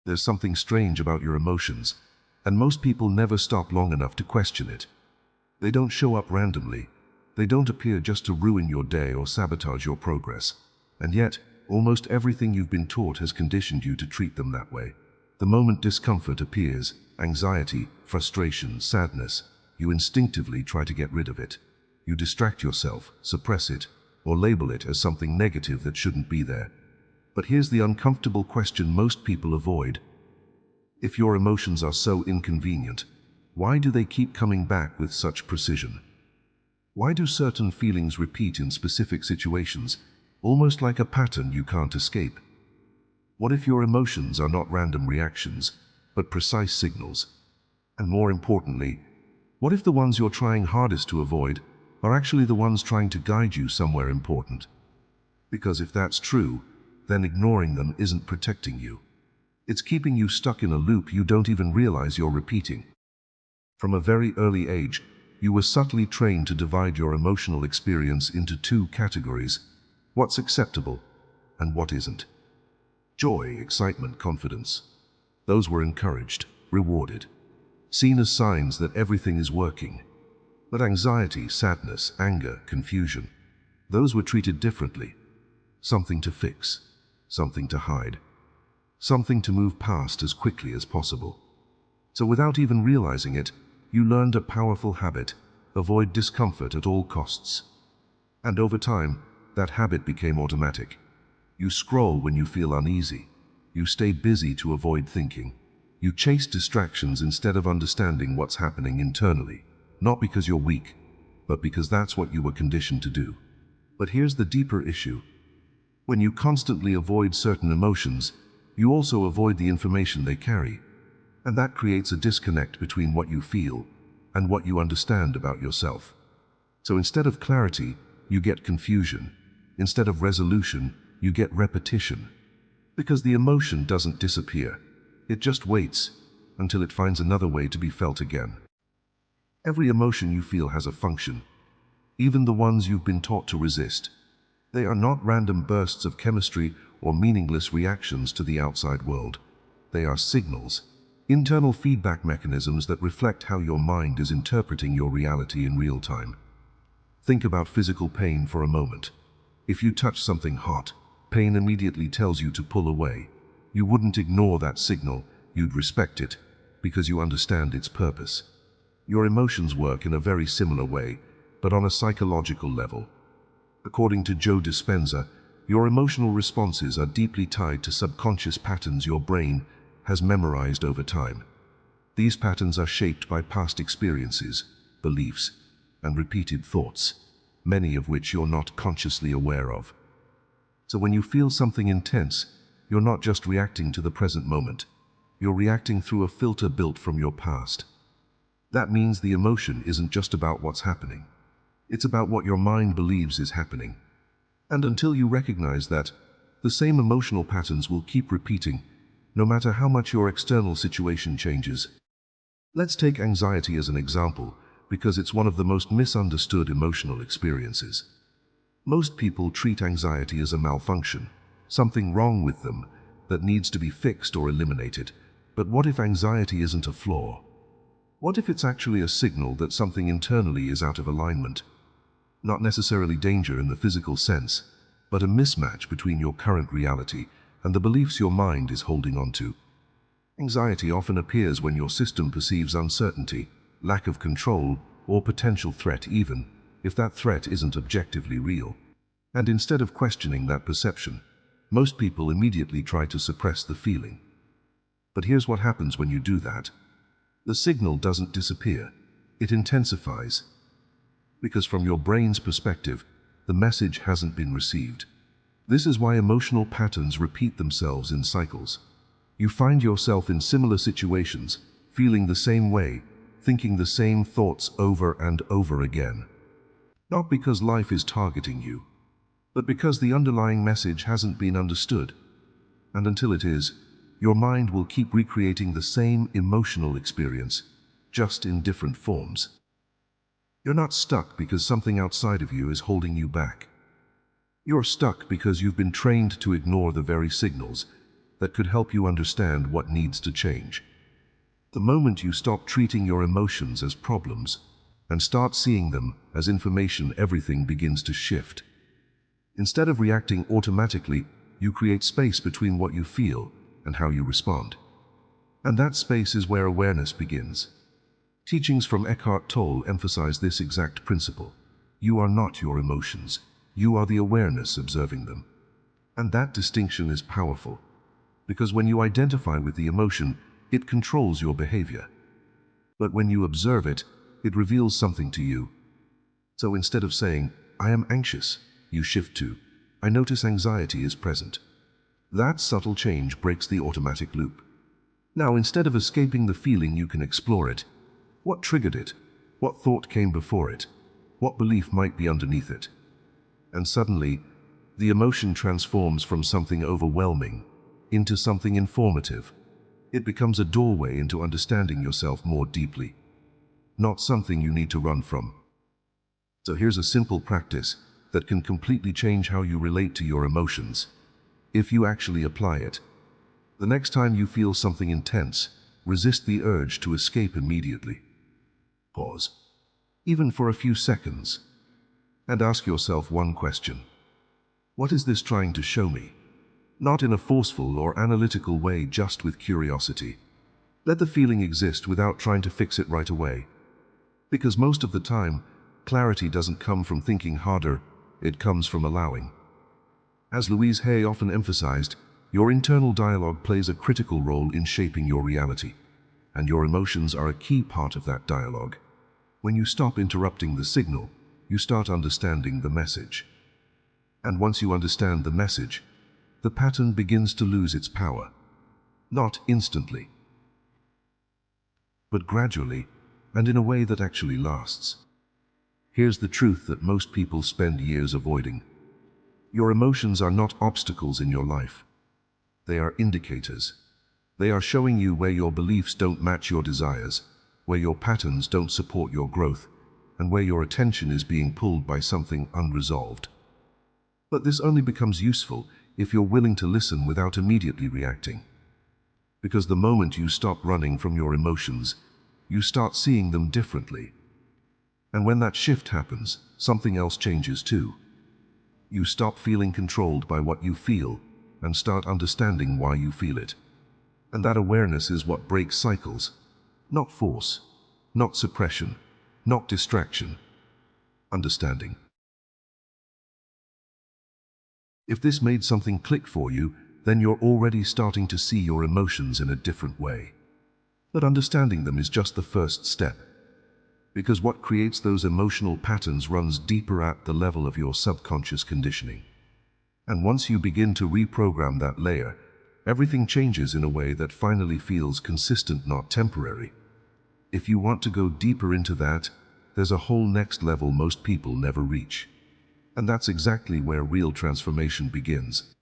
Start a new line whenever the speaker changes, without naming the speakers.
There's something strange about your emotions, and most people never stop long enough to question it. They don't show up randomly. They don't appear just to ruin your day or sabotage your progress. And yet, almost everything you've been taught has conditioned you to treat them that way. The moment discomfort appears, anxiety, frustration, sadness, you instinctively try to get rid of it. You distract yourself, suppress it, or label it as something negative that shouldn't be there. But here's the uncomfortable question most people avoid. If your emotions are so inconvenient, why do they keep coming back with such precision? Why do certain feelings repeat in specific situations, almost like a pattern you can't escape? What if your emotions are not random reactions, but precise signals? And more importantly, what if the ones you're trying hardest to avoid are actually the ones trying to guide you somewhere important? Because if that's true, then ignoring them isn't protecting you. It's keeping you stuck in a loop you don't even realize you're repeating. From a very early age, you were subtly trained to divide your emotional experience into two categories: what's acceptable and what isn't. Joy, excitement, confidence. Those were encouraged, rewarded, seen as signs that everything is working. But anxiety, sadness, anger, confusion, those were treated differently. Something to fix, something to hide, something to move past as quickly as possible. So without even realizing it, you learned a powerful habit: avoid discomfort at all costs. And over time, that habit became automatic. You scroll when you feel uneasy. You stay busy to avoid thinking. You chase distractions instead of understanding what's happening internally, not because you're weak, but because that's what you were conditioned to do. But here's the deeper issue. When you constantly avoid certain emotions, you also avoid the information they carry. And that creates a disconnect between what you feel and what you understand about yourself. So instead of clarity, you get confusion. Instead of resolution, you get repetition. Because the emotion doesn't disappear. It just waits until it finds another way to be felt again. Every emotion you feel has a function, even the ones you've been taught to resist. They are not random bursts of chemistry or meaningless reactions to the outside world. They are signals, internal feedback mechanisms that reflect how your mind is interpreting your reality in real time. Think about physical pain for a moment. If you touch something hot, pain immediately tells you to pull away. You wouldn't ignore that signal, you'd respect it, because you understand its purpose. Your emotions work in a very similar way, but on a psychological level. According to Joe Dispenza, your emotional responses are deeply tied to subconscious patterns your brain has memorized over time. These patterns are shaped by past experiences, beliefs, and repeated thoughts, many of which you're not consciously aware of. So when you feel something intense, you're not just reacting to the present moment. You're reacting through a filter built from your past. That means the emotion isn't just about what's happening. It's about what your mind believes is happening. And until you recognize that, the same emotional patterns will keep repeating, no matter how much your external situation changes. Let's take anxiety as an example, because it's one of the most misunderstood emotional experiences. Most people treat anxiety as a malfunction, something wrong with them that needs to be fixed or eliminated. But what if anxiety isn't a flaw? What if it's actually a signal that something internally is out of alignment? Not necessarily danger in the physical sense, but a mismatch between your current reality and the beliefs your mind is holding on to. Anxiety often appears when your system perceives uncertainty, lack of control, or potential threat, even if that threat isn't objectively real. And instead of questioning that perception, most people immediately try to suppress the feeling. But here's what happens when you do that. The signal doesn't disappear, it intensifies. Because from your brain's perspective, the message hasn't been received. This is why emotional patterns repeat themselves in cycles. You find yourself in similar situations, feeling the same way, thinking the same thoughts over and over again. Not because life is targeting you, but because the underlying message hasn't been understood. And until it is, your mind will keep recreating the same emotional experience, just in different forms. You're not stuck because something outside of you is holding you back. You're stuck because you've been trained to ignore the very signals that could help you understand what needs to change. The moment you stop treating your emotions as problems and start seeing them as information, everything begins to shift. Instead of reacting automatically, you create space between what you feel and how you respond. And that space is where awareness begins. Teachings from Eckhart Tolle emphasize this exact principle. You are not your emotions. You are the awareness observing them. And that distinction is powerful, because when you identify with the emotion, it controls your behavior. But when you observe it, it reveals something to you. So instead of saying, "I am anxious," you shift to, "I notice anxiety is present." That subtle change breaks the automatic loop. Now, instead of escaping the feeling, you can explore it. What triggered it? What thought came before it? What belief might be underneath it? And suddenly, the emotion transforms from something overwhelming into something informative. It becomes a doorway into understanding yourself more deeply, not something you need to run from. So here's a simple practice that can completely change how you relate to your emotions, if you actually apply it. The next time you feel something intense, resist the urge to escape immediately. Pause, even for a few seconds, and ask yourself one question. What is this trying to show me? Not in a forceful or analytical way, just with curiosity. Let the feeling exist without trying to fix it right away. Because most of the time, clarity doesn't come from thinking harder, it comes from allowing. As Louise Hay often emphasized, your internal dialogue plays a critical role in shaping your reality, and your emotions are a key part of that dialogue. When you stop interrupting the signal, you start understanding the message. And once you understand the message, the pattern begins to lose its power. Not instantly, but gradually, and in a way that actually lasts. Here's the truth that most people spend years avoiding. Your emotions are not obstacles in your life. They are indicators. They are showing you where your beliefs don't match your desires, where your patterns don't support your growth, and where your attention is being pulled by something unresolved. But this only becomes useful if you're willing to listen without immediately reacting. Because the moment you stop running from your emotions, you start seeing them differently. And when that shift happens, something else changes too. You stop feeling controlled by what you feel and start understanding why you feel it. And that awareness is what breaks cycles. Not force, not suppression, not distraction. Understanding. If this made something click for you, then you're already starting to see your emotions in a different way. But understanding them is just the first step. Because what creates those emotional patterns runs deeper at the level of your subconscious conditioning. And once you begin to reprogram that layer, everything changes in a way that finally feels consistent, not temporary. If you want to go deeper into that, there's a whole next level most people never reach. And that's exactly where real transformation begins.